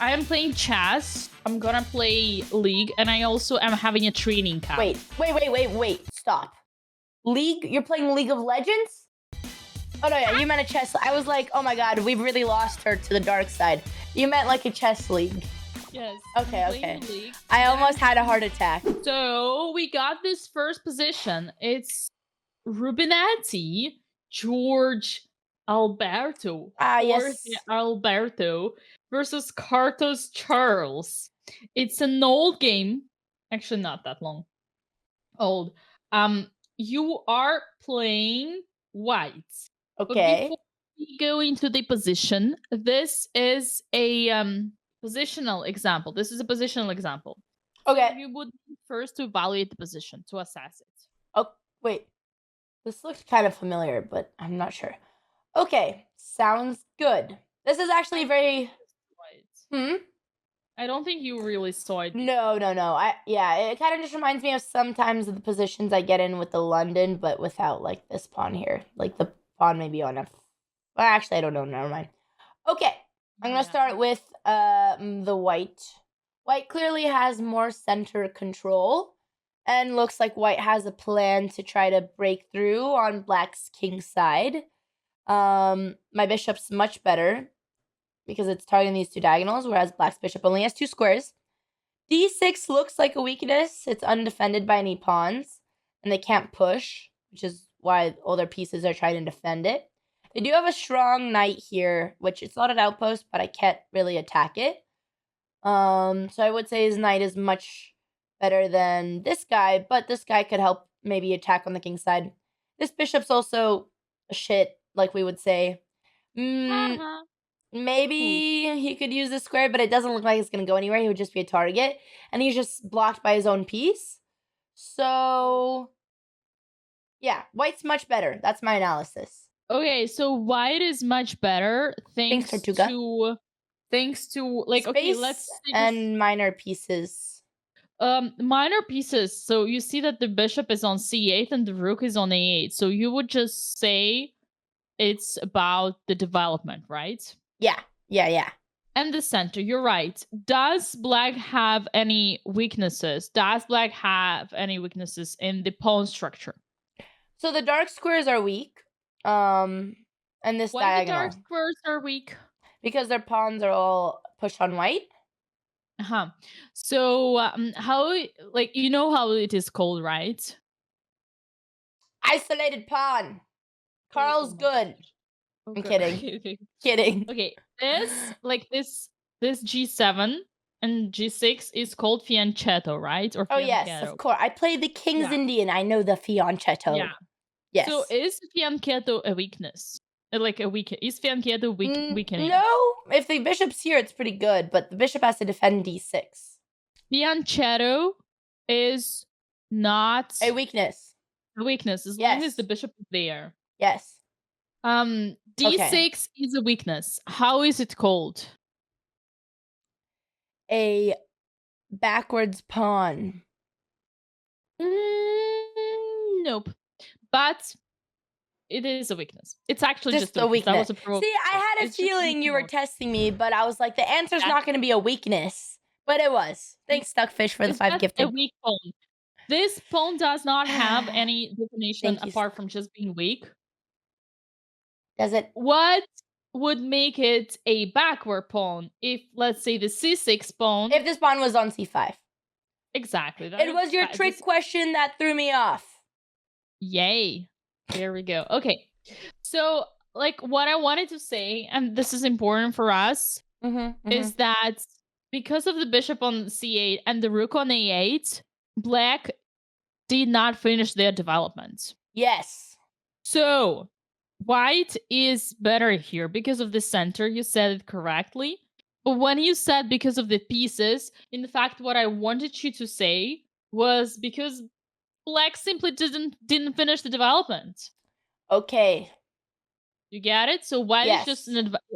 I am playing chess. I'm gonna play League, and I also am having a training camp. Wait. Stop. League? You're playing League of Legends? Oh, no, yeah, you meant a chess. I was like, oh my god, we've really lost her to the dark side. You meant like a chess league. Yes. Okay. I almost had a heart attack. So we got this first position. It's Rubinetti, George Alberto, Yes. Alberto versus Cartos Charles. It's an old game. Actually, not that long. Old. You are playing white. Okay. But before we go into the position, this is a positional example. This is a positional example. Okay. So you would need first to evaluate the position to assess it. Oh, wait. This looks kind of familiar, but I'm not sure. Okay, sounds good. This is actually very... I don't think you really saw it. No. It kind of just reminds me of sometimes of the positions I get in with the London, but without like this pawn here. Like the pawn maybe on a... Well, actually, I don't know. Never mind. Okay, I'm gonna start with the white. White clearly has more center control, and looks like white has a plan to try to break through on black's king side. My bishop's much better because it's targeting these two diagonals, whereas black's bishop only has 2 squares. D6 looks like a weakness. It's undefended by any pawns, and they can't push, which is why all their pieces are trying to defend it. They do have a strong knight here, which it's not an outpost, but I can't really attack it. So I would say his knight is much better than this guy, but this guy could help maybe attack on the king side. This bishop's also a shit, like we would say. Maybe he could use this square, but it doesn't look like it's going to go anywhere. He would just be a target, and he's just blocked by his own piece. So, yeah, white's much better. That's my analysis. Okay, so white is much better thanks to like, space, okay, let's and minor pieces. Minor pieces. So you see that the bishop is on c8 and the rook is on a8. So you would just say it's about the development, right? Yeah. And the center, you're right. Does black have any weaknesses? Does black have any weaknesses in the pawn structure? So the dark squares are weak. And this Why diagonal. the dark squares are weak? Because their pawns are all pushed on white. So how, like, you know how it is called, right? Isolated pawn. Carl's good. I'm kidding. Okay. Kidding. Okay, this G7 and G6 is called fianchetto, right? Or oh yes, of course. I played the King's Indian. I know the fianchetto. Yeah. Yes. So is fianchetto a weakness? Like a weak? Is fianchetto weakening? No. If the bishop's here, it's pretty good, but the bishop has to defend D6. Fianchetto is not a weakness. A weakness as long as the bishop is there. Yes. D6 is a weakness. How is it called? A backwards pawn. Nope. But it is a weakness. It's actually just a weakness. That was a provocation. See, I had a feeling you were testing me, but I was like, the answer's not going to be a weakness. But it was. Thanks, Duckfish, for the 5 gifted. A weak pawn. This pawn does not have any definition apart from just being weak. Does it? What would make it a backward pawn if, let's say, the C6 pawn... If this pawn was on C5. Exactly. It was your trick question that threw me off. Yay. There we go. Okay. So, like, what I wanted to say, and this is important for us, is that because of the bishop on C8 and the rook on A8, black did not finish their development. Yes. So, white is better here because of the center. You said it correctly. But when you said because of the pieces, in fact, what I wanted you to say was because black simply didn't finish the development. Okay. You get it? So white is just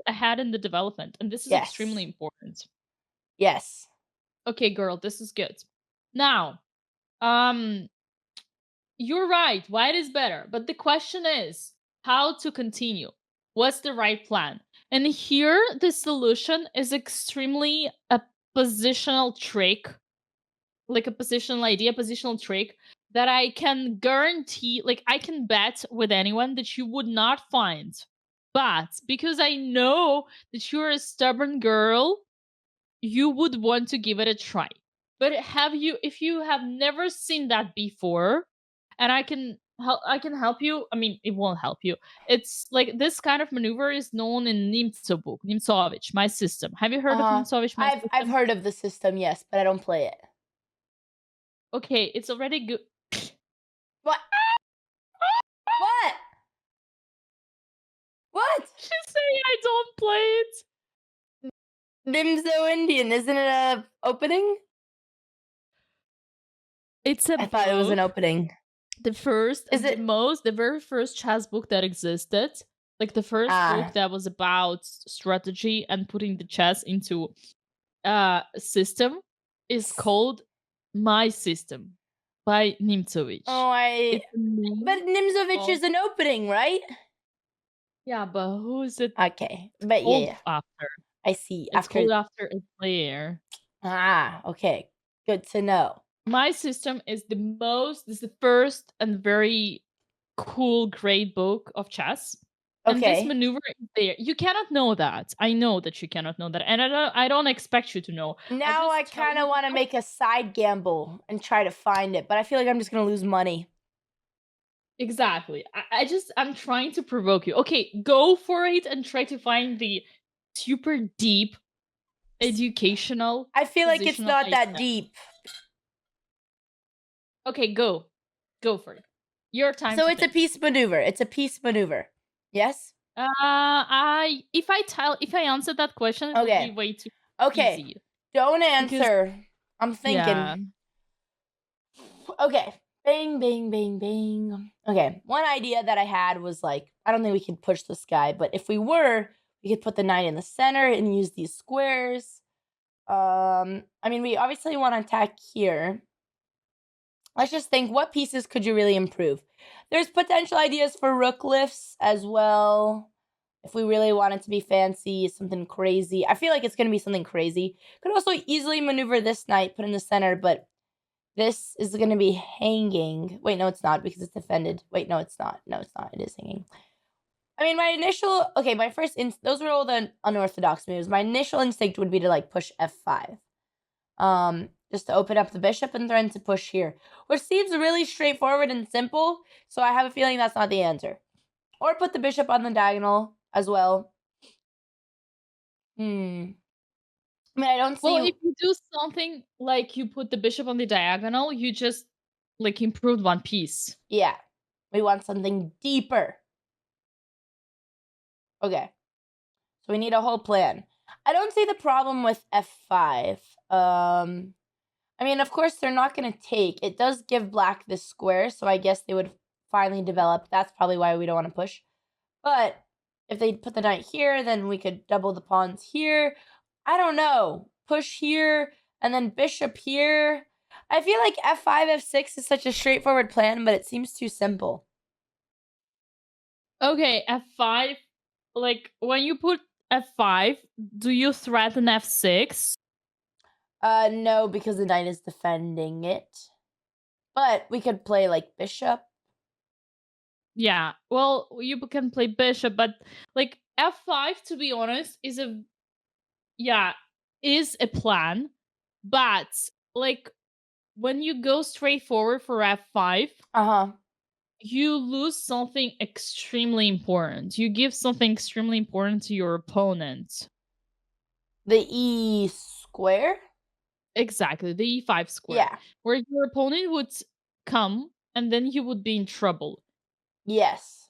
ahead in the development. And this is extremely important. Yes. Okay, girl, this is good. Now, you're right. White is better. But the question is how to continue. What's the right plan? And here, the solution is extremely a positional trick, like a positional idea, positional trick that I can guarantee, like I can bet with anyone that you would not find. But because I know that you're a stubborn girl, you would want to give it a try. But have you, if you have never seen that before, and I can help you. I mean, it won't help you. It's like this kind of maneuver is known in Nimtsovich, my system. Have you heard of Uh-huh. Nimtsovich, my I've system? heard of the system, yes, but I don't play it. Okay, it's already good. What? What? What? She's saying I don't play it. Nimzo Indian, isn't it a opening? It's a I thought it was an book. opening. Is it? The very first chess book that existed. Like the first book Ah. that was about strategy and putting the chess into a system is called My System by Nimtsovich. Oh, I. It's the But name Nimzovich of, is an opening, right? yeah, but who is it Okay, but yeah, called yeah. after? I see. It's After. called after a player. Okay. Good to know. My System is the first and very cool, great book of chess. And this Okay. maneuver is there. You cannot know that. I know that you cannot know that. And I don't expect you to know. I Now I just tell kind of you want to that. make a side gamble and try to find it, but I feel like I'm just going to lose money. Exactly. I'm trying to provoke you. Okay, go for it and try to find the super deep educational I feel like it's positional not that idea. deep. Okay, go. Go for it. Your time So to it's a think. piece maneuver. It's a piece maneuver. Yes? I if I answer that question, it will be Okay. way too Okay. easy Don't because answer. I'm yeah. thinking. Okay. Bang, bang, bang, bang. Okay. One idea that I had was like, I don't think we could push this guy, but if we were, we could put the knight in the center and use these squares. I mean, we obviously want to attack here. Let's just think, what pieces could you really improve? There's potential ideas for rook lifts as well. If we really want it to be fancy, something crazy. I feel like it's going to be something crazy. Could also easily maneuver this knight, put in the center, but this is going to be hanging. Wait, no, it's not because it's defended. Wait, no, it's not. No, it's not. It is hanging. I mean, my first, those were all the unorthodox moves. My initial instinct would be to like push f5. Just to open up the bishop and then to push here, which seems really straightforward and simple. So I have a feeling that's not the answer. Or put the bishop on the diagonal as well. I mean, I don't Well, see. if you do something like you put the bishop on the diagonal, you just like improved one piece. Yeah, we want something deeper. Okay, so we need a whole plan. I don't see the problem with f5. I mean, of course, they're not going to take. It does give black this square, so I guess they would finally develop. That's probably why we don't want to push. But if they put the knight here, then we could double the pawns here. I don't know. Push here, and then bishop here. I feel like f5, f6 is such a straightforward plan, but it seems too simple. Okay, f5. Like when you put f5, do you threaten f6? No, because the knight is defending it. But we could play like bishop. Yeah. Well, you can play bishop, but like f5, to be honest, is a plan. But like when you go straight forward for f5, Uh-huh. you lose something extremely important. You give something extremely important to your opponent. The e square? Exactly, the e5 square, Yeah. where your opponent would come and then you would be in trouble. Yes.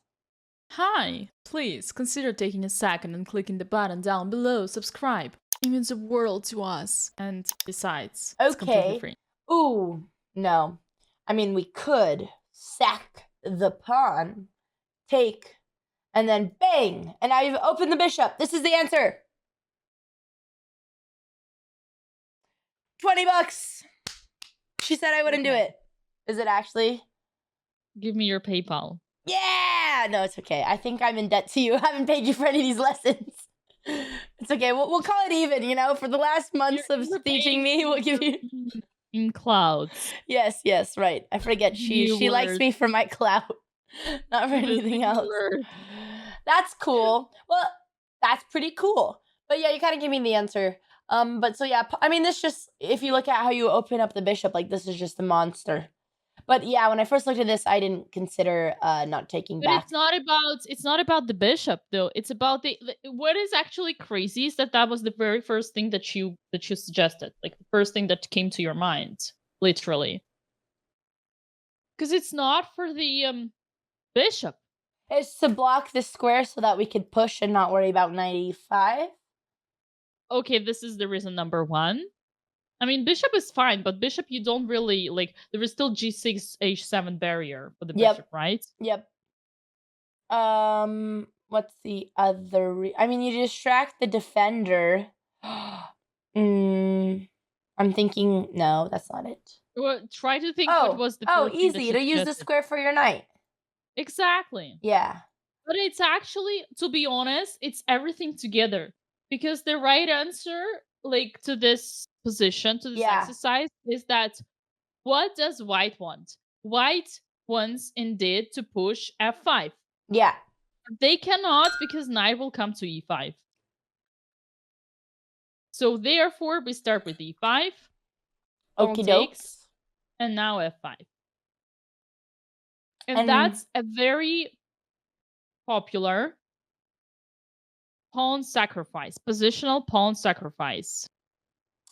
Hi, please consider taking a second and clicking the button down below, subscribe. It means the world to us. And besides, it's completely Okay. free. Ooh, no. I mean, we could sack the pawn, take, and then bang! And I've opened the bishop. This is the answer. $20. She said I wouldn't do Okay. it. Is it actually? Give me your PayPal. Yeah! No, it's okay. I think I'm in debt to you. I haven't paid you for any of these lessons. It's okay. We'll call it even. For the last months of You're teaching paying me, we'll give you're you. paying in clouds, Yes, yes, right. I forget. She likes viewers, me for my clout, not for the anything else. viewers. That's cool. Well, that's pretty cool. But yeah, you kind of give me the answer. But so yeah, I mean, this just if you look at how you open up the bishop, like this is just a monster. But yeah, when I first looked at this, I didn't consider not taking But back. it's not about the bishop though. It's about the what is actually crazy is that that was the very first thing that you suggested, like the first thing that came to your mind, literally. Because it's not for the bishop. It's to block this square so that we could push and not worry about 95. Okay, this is the reason number one. I mean, bishop is fine, but bishop you don't really like. There is still g6 h7 barrier for the Yep, bishop, right? yep. What's the other? I mean, you distract the defender. I'm thinking. No, that's not it. Well, try to think what Oh, was the oh, first thing that easy you to use the suggested. square for your knight. Exactly. Yeah, But it's actually, to be honest, it's everything together. Because the right answer, like to this position, to this yeah, exercise, is that what does white want? White wants indeed to push f5. yeah. They cannot because knight will come to e5. So therefore, we start with e5, pawn Okie takes, dokes. and now f5. And And that's a very popular pawn sacrifice, positional pawn sacrifice.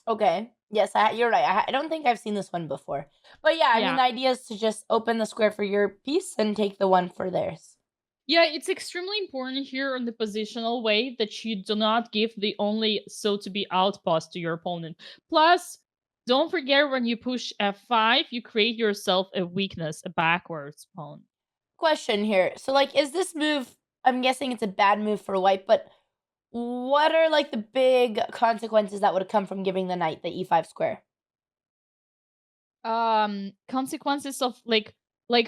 okay, yes, you're right. I don't think I've seen this one before. But yeah, I mean, Yeah. the idea is to just open the square for your piece and take the one for theirs. Yeah, it's extremely important here on the positional way that you do not give the only so to be outpost to your opponent. Plus, don't forget when you push f5, you create yourself a weakness, a backwards pawn. Question here. So, like, is this move? I'm guessing it's a bad move for white, but what are like the big consequences that would come from giving the knight the e5 square? Consequences of like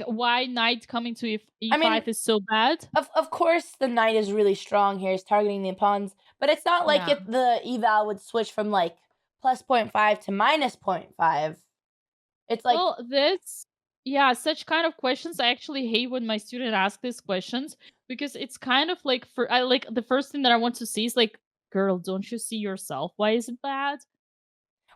why knight coming to I mean, e5 is so bad. of course the knight is really strong here. He's targeting the pawns, but it's not like Yeah. the eval would switch from like plus point 0.5 to minus point 0.5. It's like, Well, this, yeah, such kind of questions. I actually hate when my student ask these questions because it's kind of like for I like the first thing that I want to see is like, girl, don't you see yourself? Why is it bad?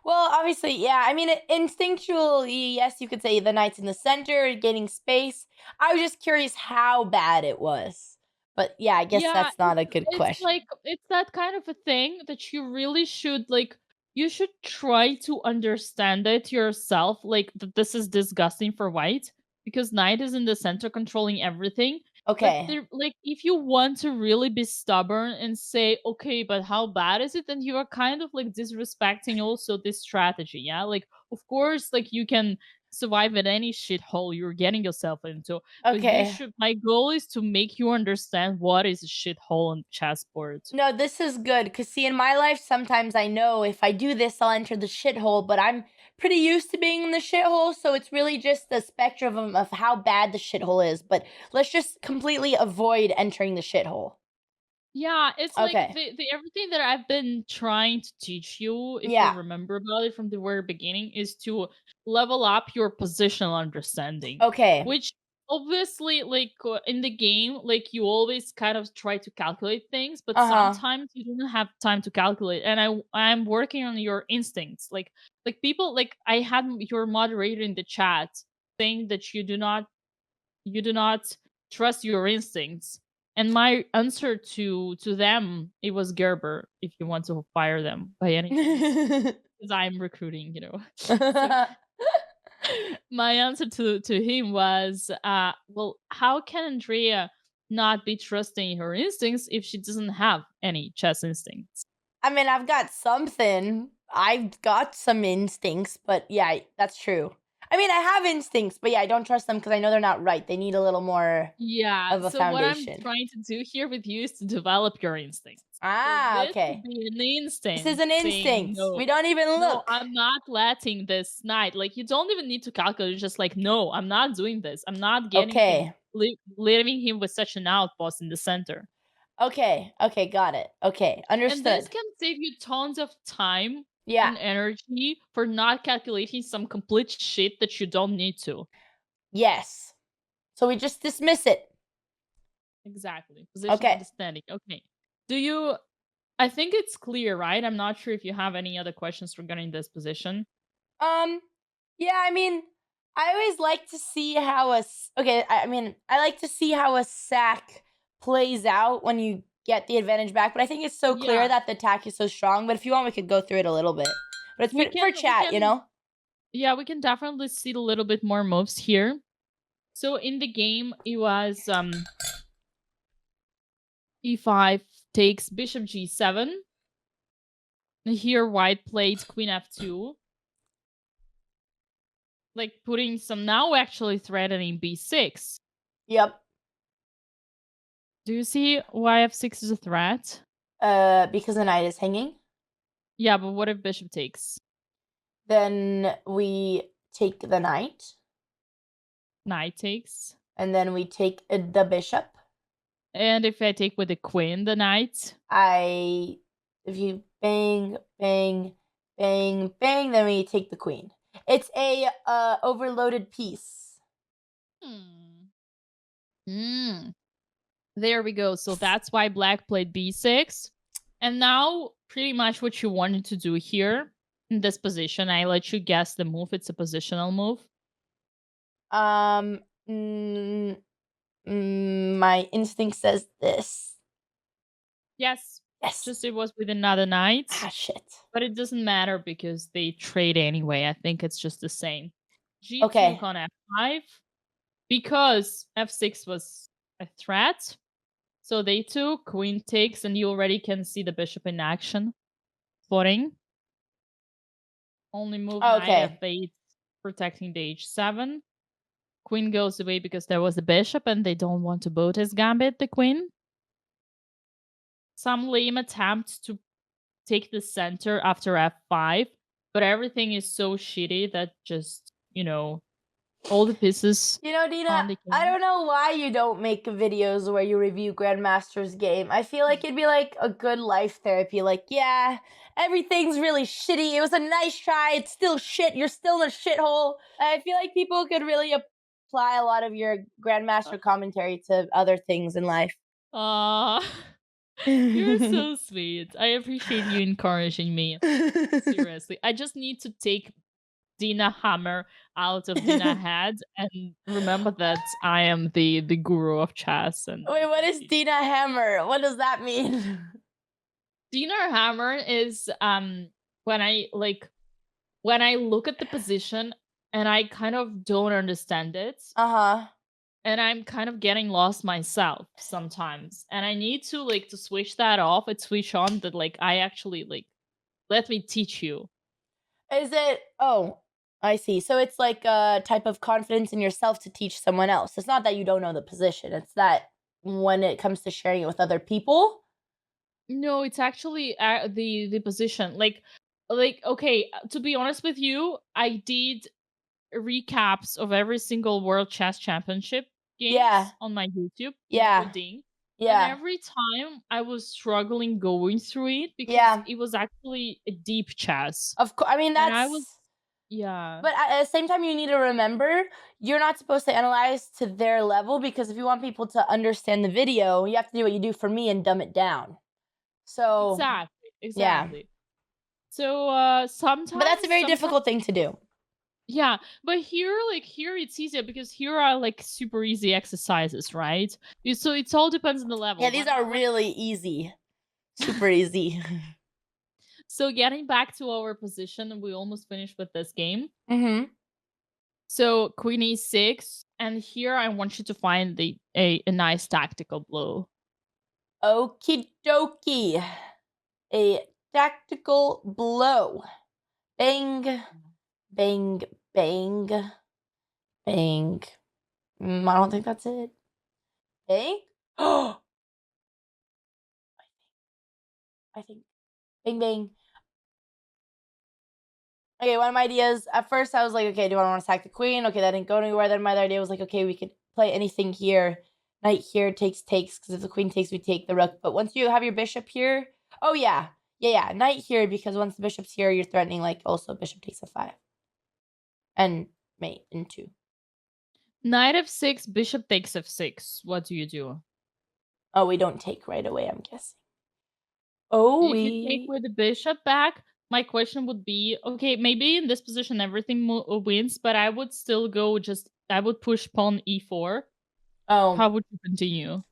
well, obviously, yeah. I mean, instinctually, yes, you could say the knight's in the center, gaining space. I was just curious how bad it was. But yeah, I guess Yeah, that's not a good it's question. like it's that kind of a thing that you really should like you should try to understand it yourself, like that this is disgusting for white because knight is in the center controlling everything. But Okay. there like if you want to really be stubborn and say, okay, but how bad is it? Then you are kind of like disrespecting also this strategy. Yeah. Like of course, like you can survive at any shithole you're getting yourself into, but you Okay. should my goal is to make you understand what is a shithole on the chessboard. No, this is good because, see, in my life, sometimes I know if I do this, I'll enter the shithole, but I'm pretty used to being in the shithole, so it's really just the spectrum of how bad the shithole is. But let's just completely avoid entering the shithole. Yeah, it's like Okay. the everything that I've been trying to teach you, if you Yeah. remember about it from the very beginning, is to level up your positional understanding. Okay. Which obviously, like in the game, like you always kind of try to calculate things, but Uh huh. sometimes you don't have time to calculate. And I'm working on your instincts. Like people like I had your moderator in the chat saying that you do not trust your instincts, and my answer to them, it was Gerber, if you want to fire them by any chance, because I'm recruiting. So my answer to him was, well, how can Andrea not be trusting her instincts if she doesn't have any chess instincts? I mean, I've got something. I've got some instincts, but yeah, that's true. I mean, I have instincts, but yeah, I don't trust them because I know they're not right. They need a little more Yeah, of a so what I'm foundation. trying to do here with you is to develop your instincts. For Ah, this to okay. be an This is instinct an saying instinct. no. We don't even No, look. I'm not letting this knight. Like you don't even need to calculate. Just like, no, I'm not doing this. I'm not getting him, Okay. leaving him with such an outpost in the center. Okay, okay, got it. Okay, And this understood. can save you tons of time Yeah, and energy for not calculating some complete shit that you don't need to. yes. So we just dismiss it. Exactly. Position Okay. understanding. Okay. Do you I think it's clear, right? I'm not sure if you have any other questions regarding this position. Um, yeah, I mean, I always like to see how okay, I mean, I like to see how a sack plays out when you get the advantage back, but I think it's so clear Yeah. that the attack is so strong, but if you want, we could go through it a little bit. But it's We for can we chat, you can know? yeah, we can definitely see a little bit more moves here. So in the game it was e5 takes bishop g7. Here white played queen f2, like putting some now actually threatening b6. Yep. Do you see why f6 is a threat? Because the knight is hanging. Yeah, but what if bishop takes? Then we take the knight, Knight takes. and then we take the bishop. And if I take with the queen, the knight? If you bang, bang, bang, bang, then we take the queen. It's a overloaded piece. Hmm. Hmm. There we go. So that's why black played b6. And now pretty much what you wanted to do here in this position, I let you guess the move. It's a positional move. Um, mm, my instinct says this. Yes, Yes. just it was with another knight, Ah, shit. but it doesn't matter because they trade anyway. I think it's just the same. G Okay. took on f5 because f6 was a threat. So they took, queen takes, and you already can see the bishop in action. Footing. Only move knight Okay. f8, protecting the h7. Queen goes away because there was a bishop and they don't want to Botez gambit the queen. Some lame attempt to take the center after f5, but everything is so shitty that just, all the pieces You know, Dina, on the I king. don't know why you don't make videos where you review Grandmaster's game. I feel like it'd be like a good life therapy. Like, yeah, everything's really shitty. It was a nice try. It's still shit. You're still in a shithole. I feel like people could really apply a lot of your Grandmaster commentary to other things in life. Aw, you're so sweet. I appreciate you encouraging me. Seriously. I just need to take Dina Hammer out of Dina head and remember that I am the guru of chess and Wait, I what can is teach. Dina Hammer? What does that mean? Dina Hammer is when I look at the position and I kind of don't understand it Uh huh. and I'm kind of getting lost myself sometimes and I need to to switch that off and switch on that I actually let me teach you. Is it? Oh, I see. So it's like a type of confidence in yourself to teach someone else. It's not that you don't know the position. It's that when it comes to sharing it with other people. No, it's actually the position. Okay, to be honest with you, I did recaps of every single World Chess Championship Yeah. games on my YouTube Yeah. with Ding. And Yeah. every time I was struggling going through it because Yeah. it was actually a deep chess. Of course. I mean, And I was that's. yeah. But at the same time, you need to remember you're not supposed to analyze to their level because if you want people to understand the video, you have to do what you do for me and dumb it down. So, Exactly. yeah. Exactly. So But that's a very sometimes difficult thing to do. yeah, but here it's easier because here are super easy exercises, right? So it all depends on the Yeah, level. these are really easy. Super easy. So getting back to our position, we almost finished with this game. Mm-hmm. So queen e6, and here I want you to find a nice tactical blow. Okie dokie. A tactical blow. Bang, bang, bang, bang. I don't think that's it. Bang? Oh, I think. Bang, bang. Okay, one of my ideas, at first I was like, okay, do I want to sack the queen? Okay, that didn't go anywhere. Then my other idea was like, okay, we could play anything here. Knight here takes, because if the queen takes, we take the rook. But once you have your bishop here, oh yeah. Yeah, knight here, because once the bishop's here, you're threatening, like, also bishop takes f5. And mate in 2. Knight f6, bishop takes f6. What do you do? Oh, we don't take right away, I'm guessing. Oh, If you take with the bishop back, my question would be, okay, maybe in this position everything wins, but I would still go I would push pawn e4. Oh. How would you continue?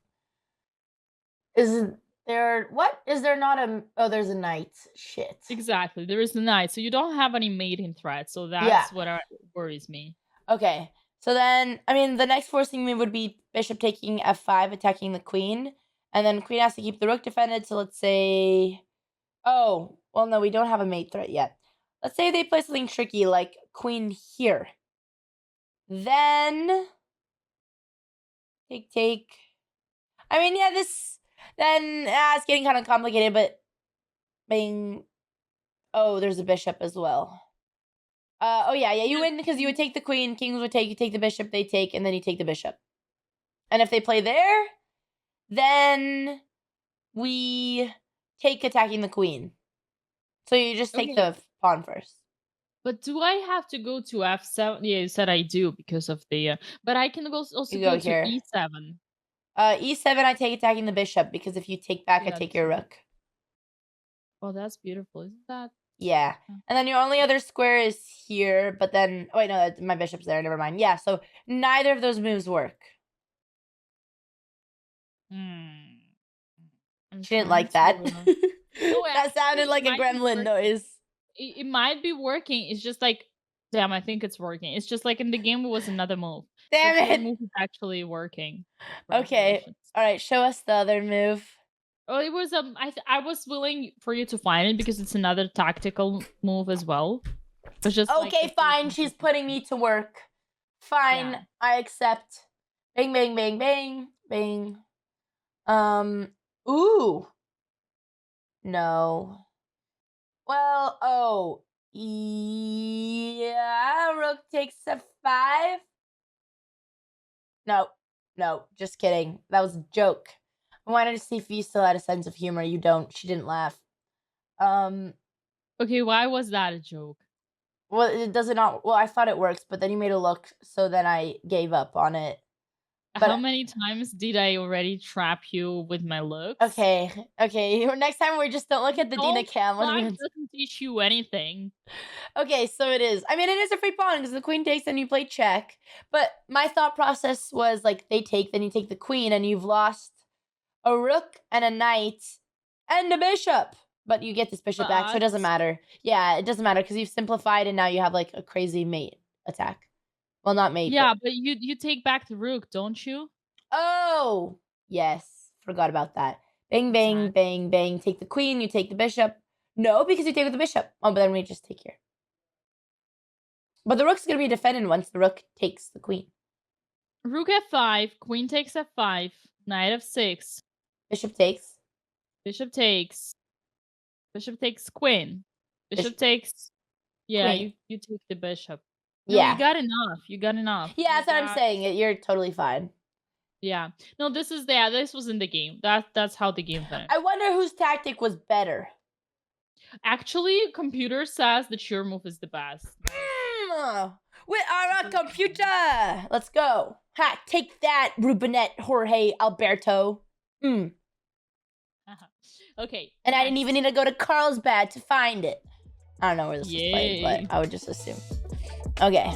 Is there, what? Is there not a, oh, there's a knight. Shit. Exactly, there is the knight, so you don't have any mating threat, so that's what worries me. Okay, so then, I mean, the next forcing move would be bishop taking f5, attacking the queen, and then queen has to keep the rook defended, so let's say, oh, well, no, we don't have a mate threat yet. Let's say they play something tricky, like queen here. Then, take. I mean, yeah, then, it's getting kind of complicated, but, bang. Oh, there's a bishop as well. Oh yeah, you win because you would take the queen, kings would take, you take the bishop, they take, and then you take the bishop. And if they play there, then we take attacking the queen. So you just take the pawn first. But do I have to go to f7? Yeah, you said I do because of the, but I can also go to here. e7. E7, I take attacking the bishop, because if you take back, I take your rook. Oh, that's beautiful, isn't that? Yeah. And then your only other square is here, but then, oh wait, no, my bishop's there, never mind. Yeah, so neither of those moves work. She didn't like that. No, that sounded like a gremlin noise. It might be working. It's just like, damn, I think it's working. It's just like in the game, it was another move. Damn it. The move is actually working. Okay. All right. Show us the other move. Oh, it was I was willing for you to find it because it's another tactical move as well. It's just okay, fine. She's putting me to work. Fine, yeah. I accept. Bang, bang, bang, bang, bang. Ooh. No. Well, oh. Yeah, rook takes f5. No, just kidding. That was a joke. I wanted to see if you still had a sense of humor. You don't. She didn't laugh. Okay, why was that a joke? Well, it does not. Well, I thought it works, but then you made a look, so then I gave up on it. But how many times did I already trap you with my looks? Okay. Next time we just don't look at the Dina cam. Life doesn't teach you anything. Okay, so it is. I mean, it is a free pawn because the queen takes and you play check. But my thought process was like they take, then you take the queen, and you've lost a rook and a knight and a bishop. But you get this bishop back, so it doesn't matter. Yeah, it doesn't matter because you've simplified and now you have like a crazy mate attack. Well, not mate. Yeah, but you take back the rook, don't you? Oh, yes. Forgot about that. Bang, bang, bang, bang. Take the queen, you take the bishop. No, because you take with the bishop. Oh, but then we just take here. But the rook's going to be defended once the rook takes the queen. Rook f5, queen takes f5, knight f6. Bishop takes. Bishop takes. Bishop takes queen. Bishop takes. Yeah, you take the bishop. No, yeah. You got enough. Yeah, that's what I'm saying. You're totally fine. Yeah. No, this was in the game. That's how the game finished. I wonder whose tactic was better. Actually, computer says that your move is the best. We are a computer. Let's go. Ha, take that, Rubinette Jorge Alberto. Okay. And I didn't even need to go to Carlsbad to find it. I don't know where this was played, but I would just assume. Okay.